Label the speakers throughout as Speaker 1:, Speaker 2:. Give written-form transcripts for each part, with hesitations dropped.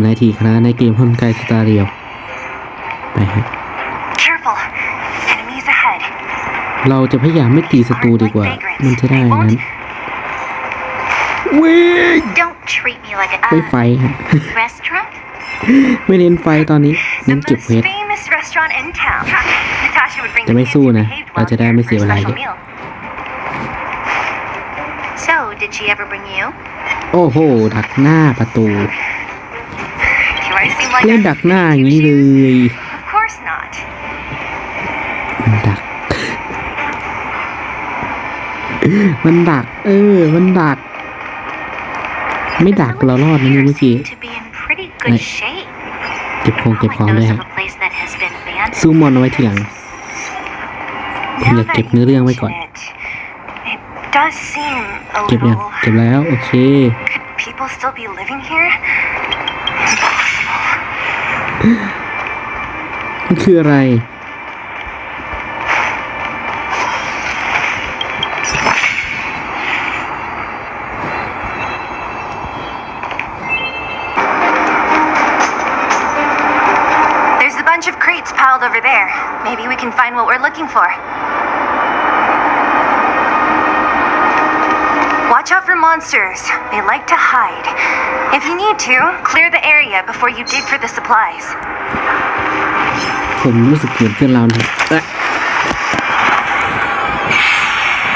Speaker 1: นายทีคณะในเกมฮอนไกสตาร์เรียวไปฮะเราจะพยายามไม่ตีศัตรูดีกว่ามันจะได้นั้นวิ่งไม่ไฟฮะ ไม่เน้นไฟตอนนี้เน้นเก็บเพชรจะไม่สู้นะเราจะได้ไม่เสียเวลาเยอะโอ้โหดักหน้าประตูเล่นดักหน้าอย่างนี้เลยมันดักมันดักมันดักไม่ดักเรารอดนะนี่เมื่อกี้เก็บของเลยครับซูมอนเอาไว้ทีหลังผมอยากเก็บเนื้อเรื่องไว้ก่อนเก็บแล้วโอเคมันคืออะไร
Speaker 2: Bunch of crates piled over there. Maybe we can find what we're looking for. Watch out for monsters. They like to hide. If you need to, clear the area before you dig for the supplies.
Speaker 1: ผมรู้สึกเหมือนเพื่อนเราเนี่ย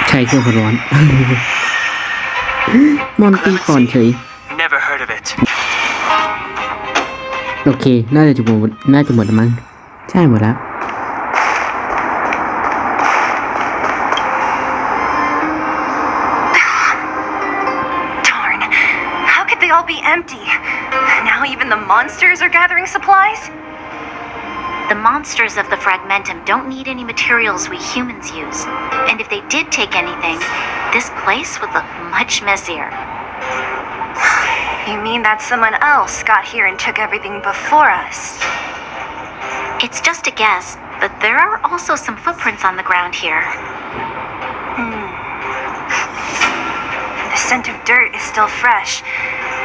Speaker 1: ใช่เครื่องร้อน มอนตีก่อนเฉย
Speaker 3: Never heard of it.
Speaker 1: โอเคน่าจะหมดแล้วมั้งใช่หมดแล้ว
Speaker 2: Darn. How could they all be empty? Now even the monsters are gathering supplies?
Speaker 4: The monsters of the Fragmentum don't need any materials we humans use. And if they did take anything, this place would look much messier.
Speaker 2: You mean that someone else got here and took everything before us?
Speaker 4: It's just a guess, but there are also some footprints on the ground here.
Speaker 2: The scent of dirt is still fresh.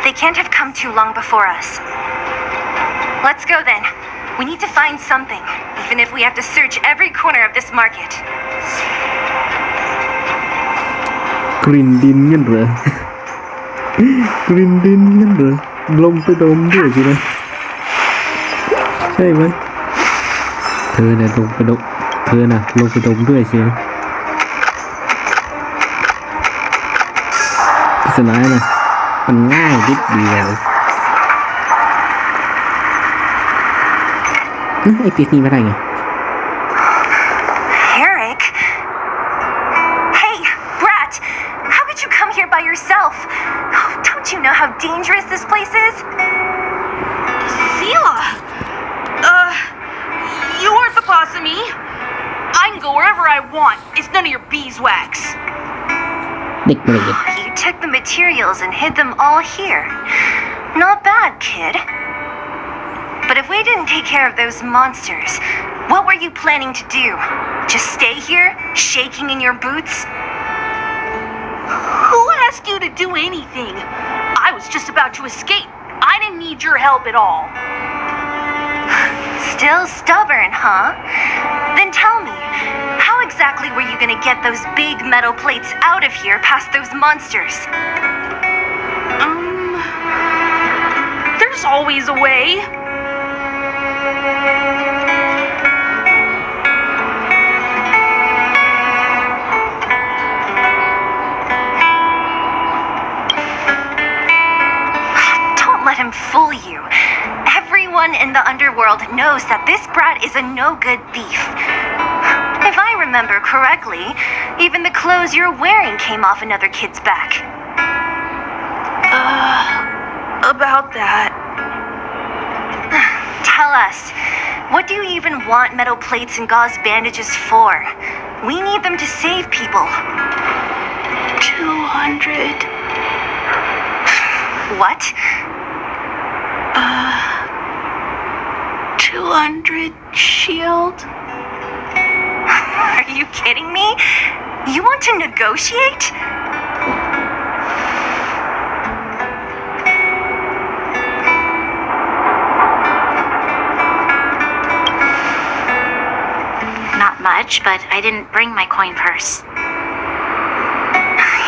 Speaker 2: They can't have come too long before us. Let's go then. We need to find something, even if we have to search every corner of this market.
Speaker 1: กลิ่นดินงั้นเหรอ กลิ่นดินงั้นเหรอลงไปดมด้วยสินะใช่ไหมเธอน่ะลงไปดมด้วยสินะพิศนาน่ะมันง่ายนิดเดียวไอ้ปีกนี่มาได้ไง
Speaker 2: Eric? Hey, Brat! How could you come here by yourself? Oh, don't you know how dangerous this place is?
Speaker 5: Sela! You aren't the boss of me. I can go wherever I want. It's none of your beeswax.
Speaker 1: เด็กเปรต
Speaker 2: You took the materials and hid them all here. Not bad, kid. But if we didn't take care of those monsters, what were you planning to do? Just stay here, shaking in your boots?
Speaker 5: Who asked you to do anything? I was just about to escape. I didn't need your help at all.
Speaker 2: Still stubborn, huh? Then tell me, how exactly were you gonna get those big metal plates out of here past those monsters?
Speaker 5: There's always a way.
Speaker 2: Don't let him fool you. Everyone in the underworld knows that this brat is a no-good thief. If I remember correctly, even the clothes you're wearing came off another kid's back.
Speaker 5: About that.
Speaker 2: Tell us, what do you even want metal plates and gauze bandages for? We need them to save people.
Speaker 5: 200.
Speaker 2: What?
Speaker 5: 200 shield.
Speaker 2: Are you kidding me? You want to negotiate?
Speaker 4: much, but I didn't bring my coin purse.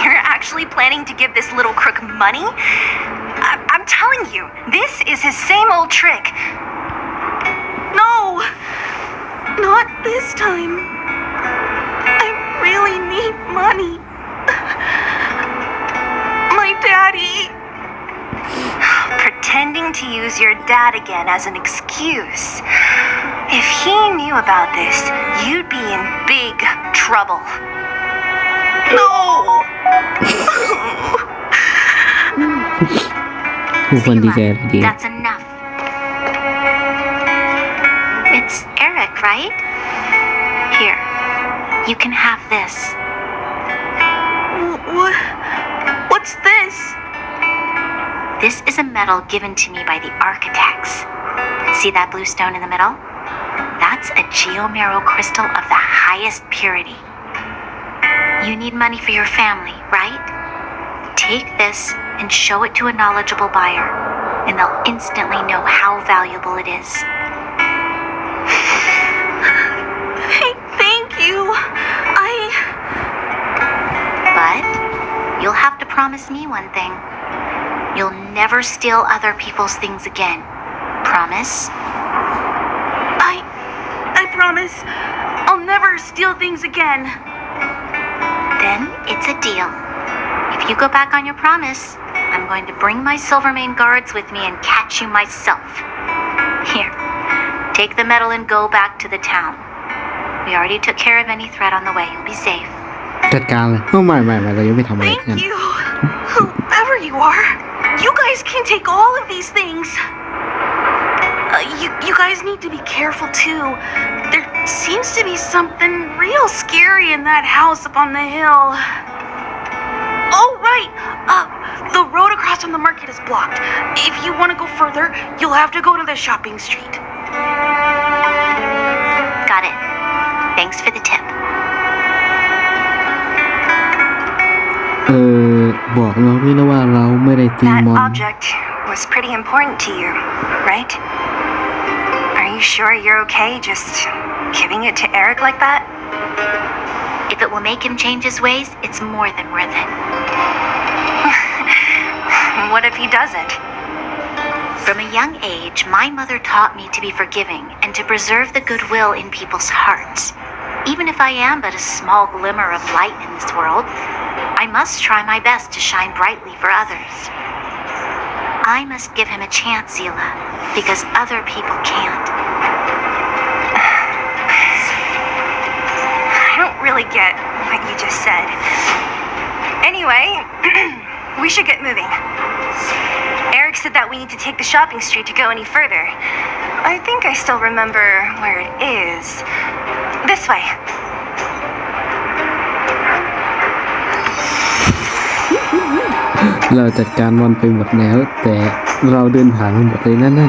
Speaker 2: You're actually planning to give this little crook money? I'm telling you, this is his same old trick.
Speaker 5: No! Not this time. I really need money. My daddy.
Speaker 2: Pretending to use your dad again as an excuse. If he knew about this, you'd be in big trouble.
Speaker 5: No!
Speaker 1: ผู้คนดีใจอะไรดี
Speaker 4: That's enough. It's Eric, right? Here, you can have this.
Speaker 5: What's this?
Speaker 4: This is a medal given to me by the architects. See that blue stone in the middle? That's a geomerald crystal of the highest purity. You need money for your family, right? Take this and show it to a knowledgeable buyer, and they'll instantly know how valuable it is.
Speaker 5: Hey, thank you.
Speaker 4: But you'll have to promise me one thing. You'll never steal other people's things again. Promise?
Speaker 5: I promise. I'll never steal things again.
Speaker 4: Then it's a deal. If you go back on your promise, I'm going to bring my Silvermane guards with me and catch you myself. Here, take the medal and go back to the town. We already took care of any threat on the way. You'll be safe.
Speaker 1: จัดการเลยโอ้ไม่เรายังไม่ทำอะไรกัน
Speaker 5: Thank you. Whoever you are, you guys can take all of these things. You guys need to be careful too. There seems to be something real scary in that house up on the hill. Oh, right. The road across from the market is blocked. If you want to go further, you'll have to go to the shopping street.
Speaker 4: Got it. Thanks for the tip.
Speaker 1: บอกเราด้วยนะว่าเราไม่ได้ตี
Speaker 2: That
Speaker 1: มอน
Speaker 2: object was pretty important to you, right? Are you sure you're okay just giving it to Eric like that?
Speaker 4: If it will make him change his ways, it's more than worth it.
Speaker 2: What if he doesn't?
Speaker 4: From a young age, my mother taught me to be forgiving and to preserve the goodwill in people's hearts. Even if I am but a small glimmer of light in this world, I must try my best to shine brightly for others. I must give him a chance, Zila, because other people can't.
Speaker 2: I don't really get what you just said. Anyway, we should get moving. Eric said that we need to take the shopping street to go any further. I think I still remember where it is. This way.
Speaker 1: เราจัดการมอนไปหมดแล้ว แต่เราเดินผ่านมันหมดเลยนั่นนะ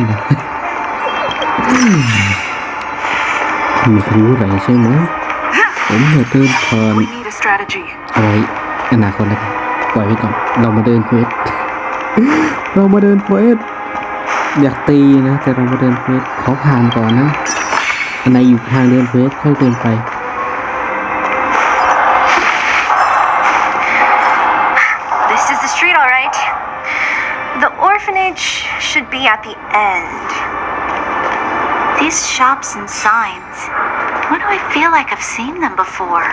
Speaker 1: มีรู้อะไรใช่ไหมผมอยากเดินผ่าน
Speaker 5: We need a strategy.
Speaker 1: เอาไว้อนาคตแล้วกันปล่อยไว้ก่อนเรามาเดินเควส เรามาเดินเควสอยากตีนะแต่เรามาเดินเควสขอผ่านก่อนนะอันไหนอยู่ทางเดินเควสค่อยเดินไป
Speaker 2: This is the street, all right. The orphanage should be at the end.
Speaker 4: These shops and signs, why do I feel like I've seen them before?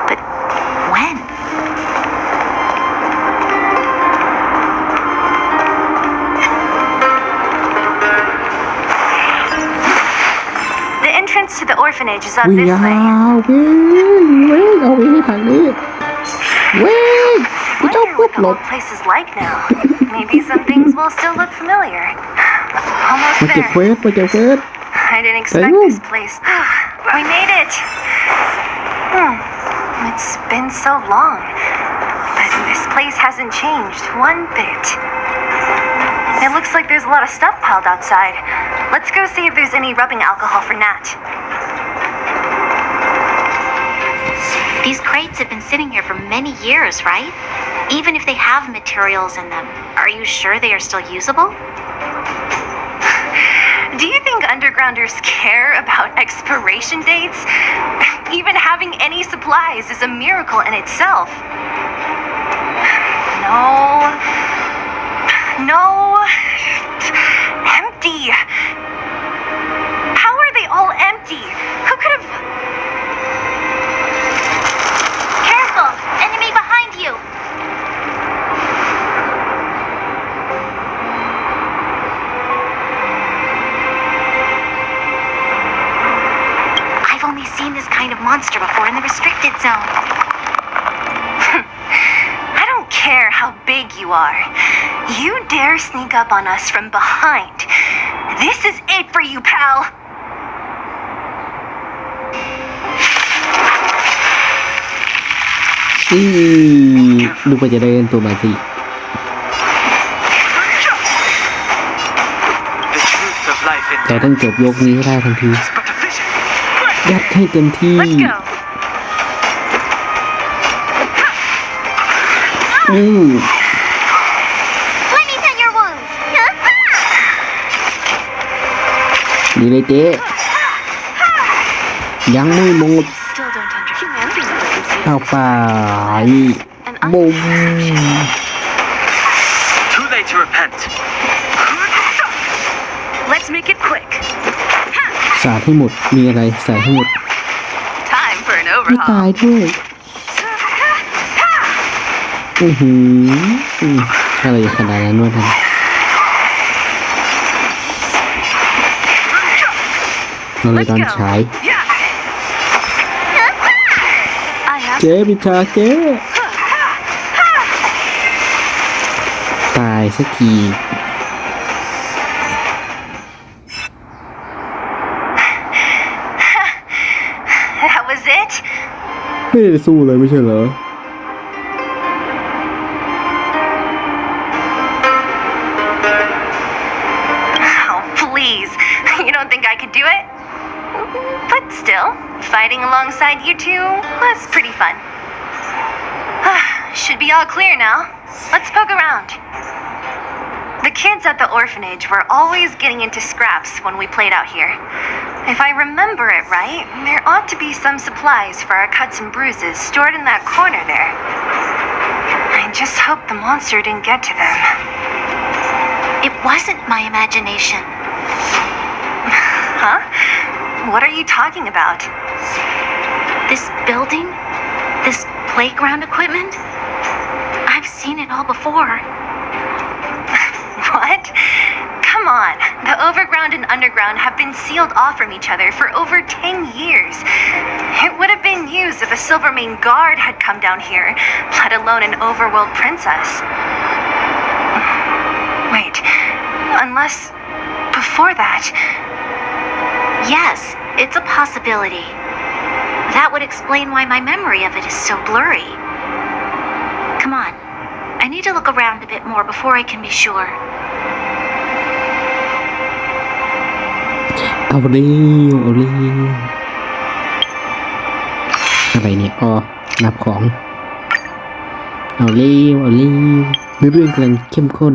Speaker 4: But when?
Speaker 2: The entrance to the orphanage is up
Speaker 1: วิ่ง
Speaker 2: this
Speaker 1: ยาว
Speaker 2: way.
Speaker 1: วิ่งเอาวิ่งทางนี้วิ่งกูเจ้า
Speaker 2: Wonder
Speaker 1: ปุ๊บ
Speaker 2: what the
Speaker 1: หลบ
Speaker 2: old place is like now. Maybe some things will still look familiar. Almost
Speaker 1: มาเก็บ
Speaker 2: there.
Speaker 1: เควสมาเก็บเควส
Speaker 2: I didn't expect
Speaker 1: Ayun.
Speaker 2: this place. We made it. It's been so long, but this place hasn't changed one bit. It looks like there's a lot of stuff piled outside. Let's go see if there's any rubbing alcohol for Nat.
Speaker 4: These crates have been sitting here for many years, right? Even if they have materials in them, are you sure they are still usable?
Speaker 2: Do you think undergrounders care about expiration dates? Even having any supplies is a miracle in itself. No. Empty. How are they all empty? Who could have...
Speaker 4: Careful! Enemy behind you! I've only seen this kind of monster before in the restricted zone.
Speaker 2: I don't care how big you are. You dare sneak up on us from behind. This is it for you, pal.
Speaker 1: ดูไปจะได้เล่นตัวใหม่สิ
Speaker 3: The truth of life in
Speaker 1: เราต้องจบยกนี้ให้ได้ทันที
Speaker 3: is but a vision.
Speaker 1: ยัดให้เต็มที่
Speaker 2: Let's go.
Speaker 4: Let me tend your wounds!
Speaker 1: นี่เลยเจ๊ยังไม่หมด
Speaker 5: Still don't understand.
Speaker 1: เอาไปบุ้ม
Speaker 3: Too late to repent.
Speaker 2: Let's make it quick.
Speaker 1: สาดให้หมดมีอะไรใส่ให้หมด
Speaker 2: Time for an
Speaker 1: ไม่ตาย
Speaker 2: overhaul.
Speaker 1: ด้วยอะไรอย่างขนาดนั้นวะท่านเราเลยตอนฉาย
Speaker 2: I have
Speaker 1: เจ๊ปิชาเจ๊ตายสักที
Speaker 2: That was it?
Speaker 1: ไม่ได้สู้เลยไม่ใช่เหรอ
Speaker 2: Oh, please. You don't think I could do it? But still, fighting alongside you two was pretty fun. Should be all clear now. Let's poke around. The kids at the orphanage were always getting into scraps when we played out here. If I remember it right, there ought to be some supplies for our cuts and bruises stored in that corner there. I just hope the monster didn't get to them.
Speaker 4: It wasn't my imagination.
Speaker 2: Huh? What are you talking about?
Speaker 4: This building? This playground equipment? I've seen it all before.
Speaker 2: What? Come on. The overground and underground have been sealed off from each other for over 10 years. It would have been used if a Silvermane guard had come down here, let alone an overworld princess. Wait. Unless... before that...
Speaker 4: Yes, it's a possibility. That would explain why my memory of it is so blurry. Come on. I need to look around a bit more before I can be sure.
Speaker 1: เอาเร็วเอาเร็วอะไรเนี่ยอ๋อนับของเอาเร็วเอาเร็วเรื่องกำลังเข้มข้น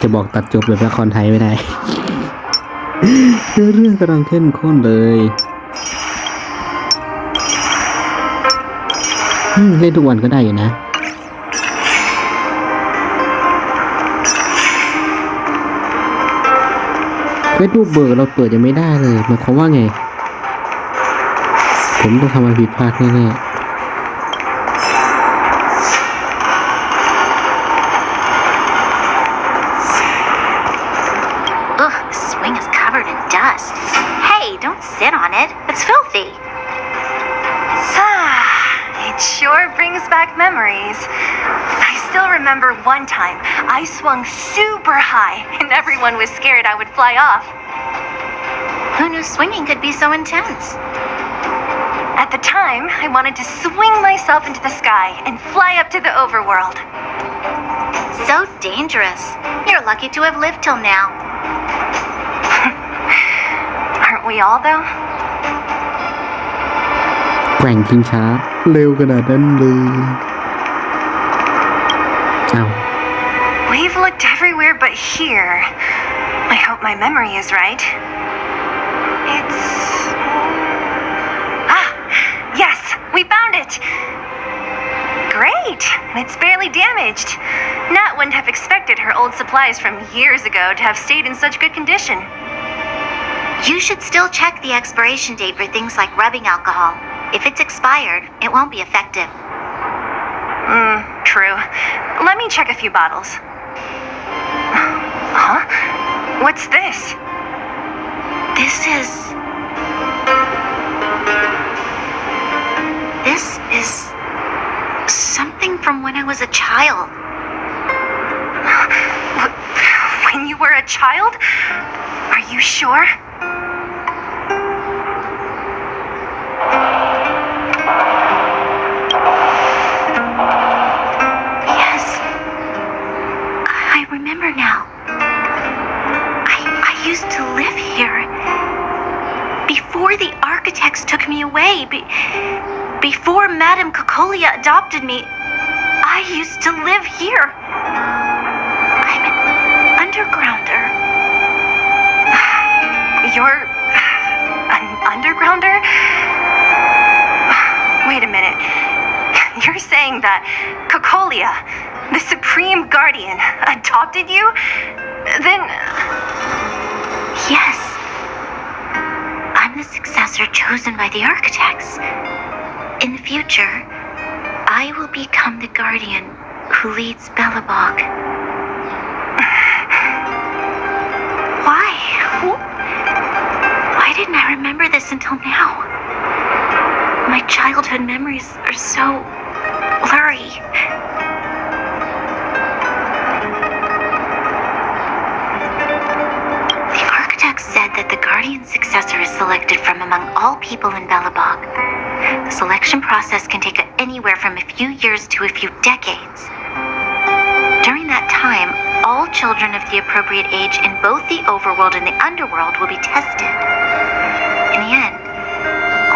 Speaker 1: จะบอกตัดจบแบบละครไทยไม่ได้ เรื่องกำลังเข้มข้นเลยเล่นทุกวันก็ได้อยู่นะเฟซบุ๊กเบิร์เราเปิดยังไม่ได้เลยหมายความว่าไงผมต้องทำอะไรผิดพลาดแน่ๆ
Speaker 4: Ugh, the swing is covered in dust. Hey, don't sit on it. It's filthy.
Speaker 2: It sure brings back memories. I still remember one time I swung super high and everyone was scared I would fly off.
Speaker 4: Who knew swinging could be so intense?
Speaker 2: At the time, I wanted to swing myself into the sky and fly up to the overworld.
Speaker 4: So dangerous. You're lucky to have lived till now.
Speaker 2: Aren't we all, though?
Speaker 1: แกว่งชิงช้าเร็วขนาดนั้นเลยอ้าว
Speaker 2: We've looked everywhere but here. I hope my memory is right. It's... Ah! Yes! We found it! Great! It's barely damaged. Nat wouldn't have expected her old supplies from years ago to have stayed in such good condition.
Speaker 4: You should still check the expiration date for things like rubbing alcohol. If it's expired, it won't be effective.
Speaker 2: True. Let me check a few bottles. Huh? What's this?
Speaker 4: This is something from when I was a child.
Speaker 2: When you were a child? Are you sure?
Speaker 4: Yes. I remember now. I used to live here. Before the architects took me away, before Madame Cocolia adopted me, I used to live here. I'm an undergrounder.
Speaker 2: You're an undergrounder? Wait a minute. You're saying that Cocolia, the Supreme Guardian, adopted you? Then...
Speaker 4: Yes. I'm the successor chosen by the architects. In the future, I will become the guardian who leads Belobog. Why? Why didn't I remember this until now? My childhood memories are so blurry. The architect said that the guardian successor is selected from among all people in Belobog. The selection process can take anywhere from a few years to a few decades. During that time, all children of the appropriate age in both the overworld and the underworld will be tested. In the end,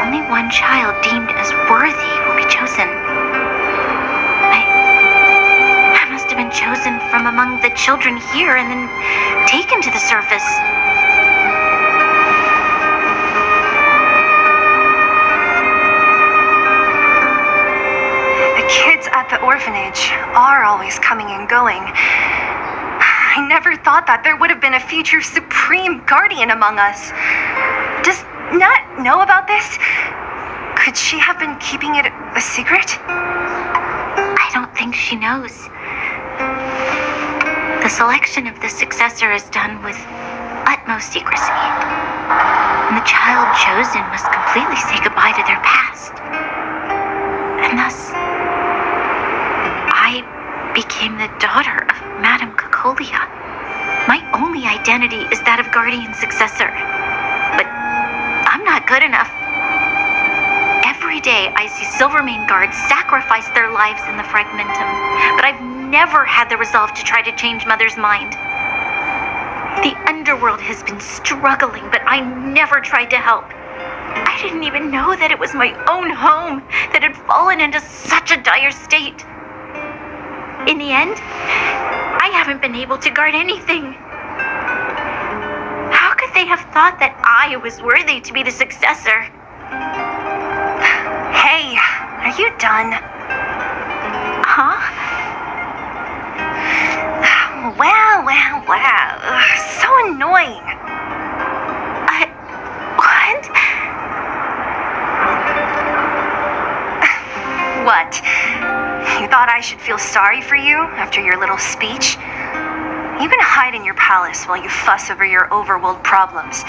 Speaker 4: only one child deemed as worthy will be chosen. I must have been chosen from among the children here and then taken to the surface.
Speaker 2: The kids at the orphanage are always coming and going. I never thought that there would have been a future Supreme Guardian among us. Does Nat know about this? Could she have been keeping it a secret?
Speaker 4: I don't think she knows. The selection of the successor is done with utmost secrecy. And the child chosen must completely say goodbye to their past. And thus, I became the daughter of Madame Cocolia. My only identity is that of guardian successor. But I'm not good enough. Every day I see Silvermane guards sacrifice their lives in the Fragmentum, but I've never had the resolve to try to change Mother's mind. The underworld has been struggling, but I never tried to help. I didn't even know that it was my own home that had fallen into such a dire state. In the end, I haven't been able to guard anything. How could they have thought that I was worthy to be the successor?
Speaker 2: Hey, are you done?
Speaker 4: Huh?
Speaker 2: Wow. Ugh, so annoying.
Speaker 4: What?
Speaker 2: What? You thought I should feel sorry for you after your little speech? You can hide in your palace while you fuss over your overworld problems.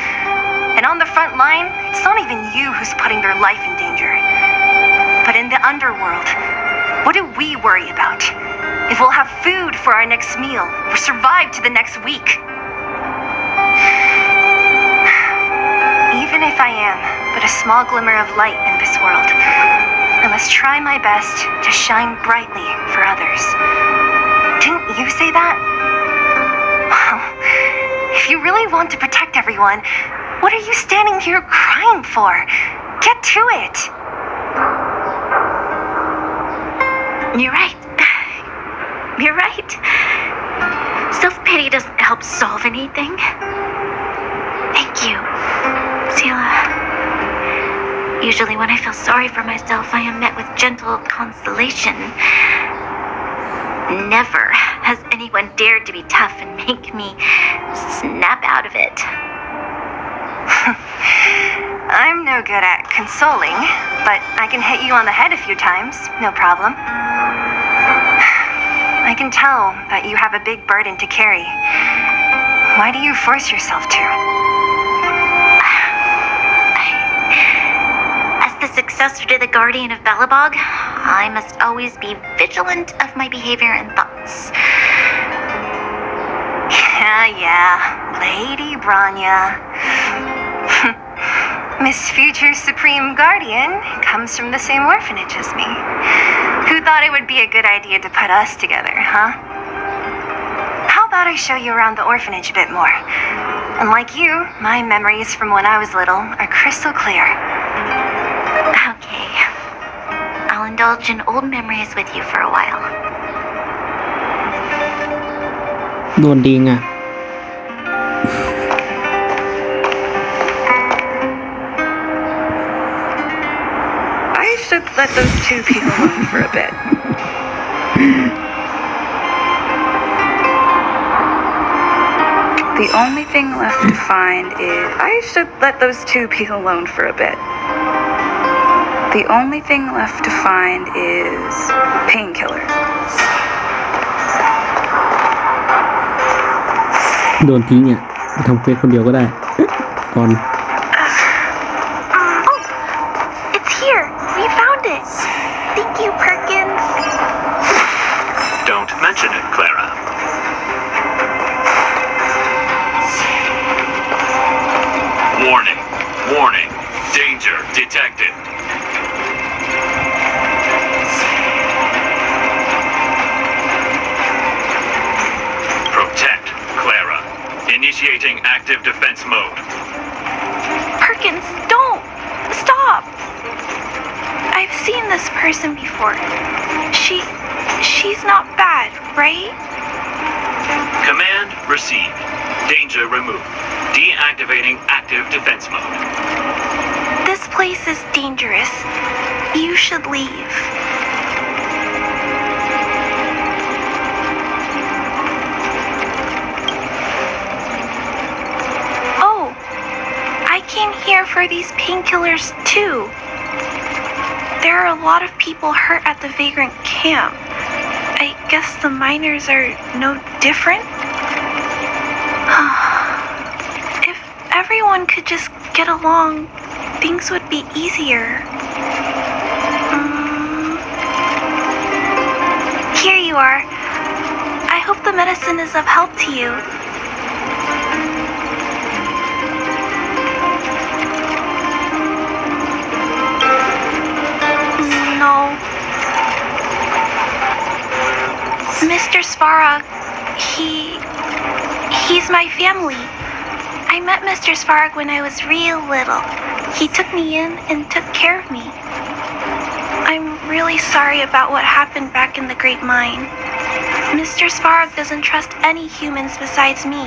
Speaker 2: And on the front line, it's not even you who's putting their life in danger. But in the underworld, what do we worry about? If we'll have food for our next meal, or survive to the next week. Even if I am but a small glimmer of light in this world, I must try my best to shine brightly for others. Didn't you say that? Well, if you really want to protect everyone, what are you standing here crying for? Get to it!
Speaker 4: You're right. You're right. Self-pity doesn't help solve anything. Thank you, Sela. Usually when I feel sorry for myself, I am met with gentle consolation. Never has anyone dared to be tough and make me snap out of it.
Speaker 2: I'm no good at consoling, but I can hit you on the head a few times, no problem. I can tell that you have a big burden to carry. Why do you force yourself to?
Speaker 4: As the successor to the Guardian of Belobog, I must always be vigilant of my behavior and thoughts.
Speaker 2: Yeah, Lady Branya. Miss Future Supreme Guardian comes from the same orphanage as me. Who thought it would be a good idea to put us together, huh? How about I show you around the orphanage a bit more? Unlike you, my memories from when I was little are crystal clear.
Speaker 4: Okay. I'll indulge in old memories with you for a while.
Speaker 1: โดนดิงอ่ะ
Speaker 5: I should let those two people alone for a bit. The only thing left to find is... I should let those two people alone for a bit. The only thing left to find is painkillers.
Speaker 1: โดนทิ้งอ่ะทำเควสคนเดียวก็ได้ก่อน
Speaker 4: Oh, it's here. We found it. Thank you, Perkins.
Speaker 3: Don't mention it, Clara. Warning. Warning. Danger detected. Protect, Clara. Initiating active defense mode.
Speaker 5: Perkins, don't! Stop! I've seen this person before. She's not bad, right?
Speaker 3: Command received. Danger removed. Deactivating active defense mode.
Speaker 5: This place is dangerous. You should leave. Oh, I came here for these painkillers too. There are a lot of people hurt at the vagrant camp. I guess the miners are no different? If everyone could just get along, things would be easier. Here you are. I hope the medicine is of help to you. No. Mr. Svarog, he's my family. I met Mr. Svarog when I was real little. He took me in and took care of me. I'm really sorry about what happened back in the Great Mine. Mr. Svarog doesn't trust any humans besides me,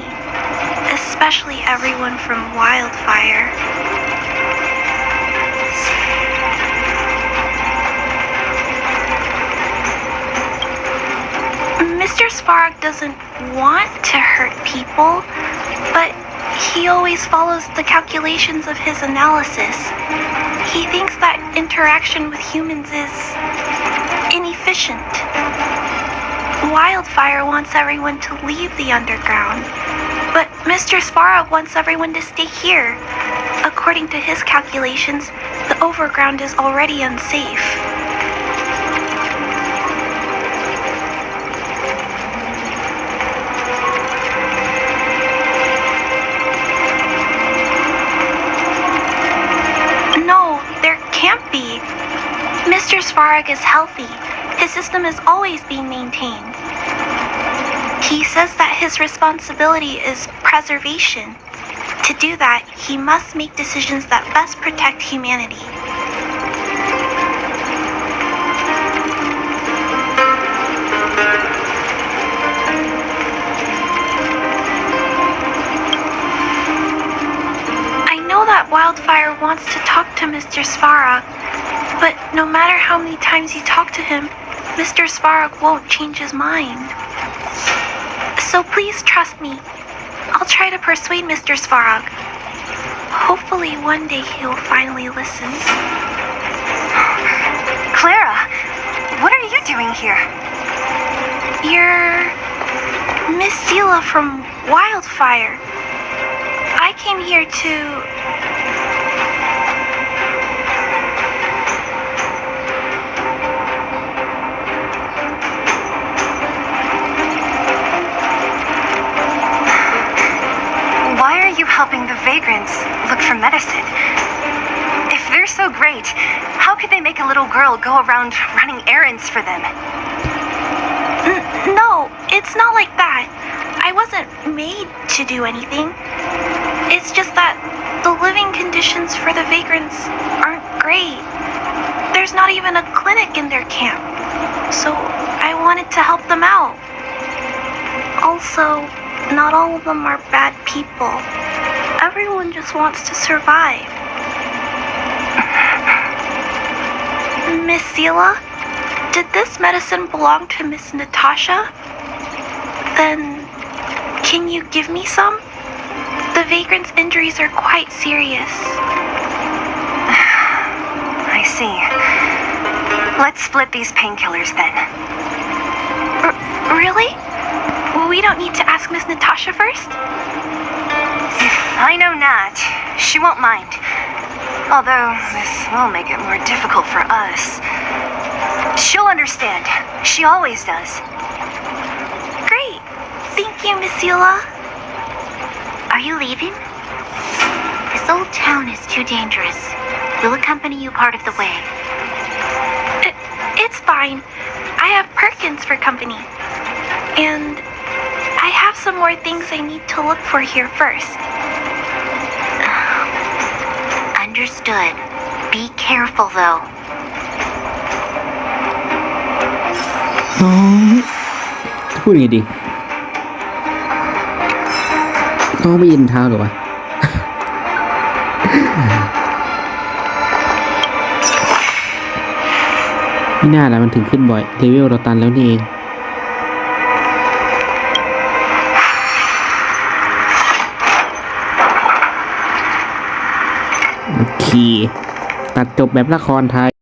Speaker 5: especially everyone from Wildfire. Mr. Svarog doesn't want to hurt people, but he always follows the calculations of his analysis. He thinks that interaction with humans is inefficient. Wildfire wants everyone to leave the underground, but Mr. Svarog wants everyone to stay here. According to his calculations, the overground is already unsafe. Can't be. Mr. Svarog is healthy. His system is always being maintained. He says that his responsibility is preservation. To do that, he must make decisions that best protect humanity. wants to talk to Mr. Svarog, but no matter how many times you talk to him, Mr. Svarog won't change his mind. So please trust me. I'll try to persuade Mr. Svarog. Hopefully one day he'll finally listen.
Speaker 2: Clara, what are you doing here?
Speaker 5: You're Miss Sela from Wildfire. I came here to...
Speaker 2: Why are you helping the vagrants look for medicine? If they're so great, how could they make a little girl go around running errands for them?
Speaker 5: No, it's not like that. I wasn't made to do anything. It's just that the living conditions for the vagrants aren't great. There's not even a clinic in their camp. So I wanted to help them out. Also, not all of them are bad people. Everyone just wants to survive. Miss Sela, did this medicine belong to Miss Natasha? Then, can you give me some? The vagrant's injuries are quite serious.
Speaker 2: I see. Let's split these painkillers then.
Speaker 5: Really? We don't need to ask Miss Natasha first?
Speaker 2: If I know Nat, she won't mind. Although, this will make it more difficult for us. She'll understand. She always does.
Speaker 5: Great. Thank you, Miss Sela.
Speaker 4: Are you leaving? This old town is too dangerous. We'll accompany you part of the way.
Speaker 5: It's fine. I have Perkins for company. And I have some more things I need to look for here first.
Speaker 4: Understood. Be careful, though.
Speaker 1: น้องพูดยังไงดีน้องไม่ยินเท้าหรอวะ ไม่น่าละมันถึงขึ้นบ่อยเลเวลเราตันแล้วนี่เองโอเคตัดจบแบบละครไทย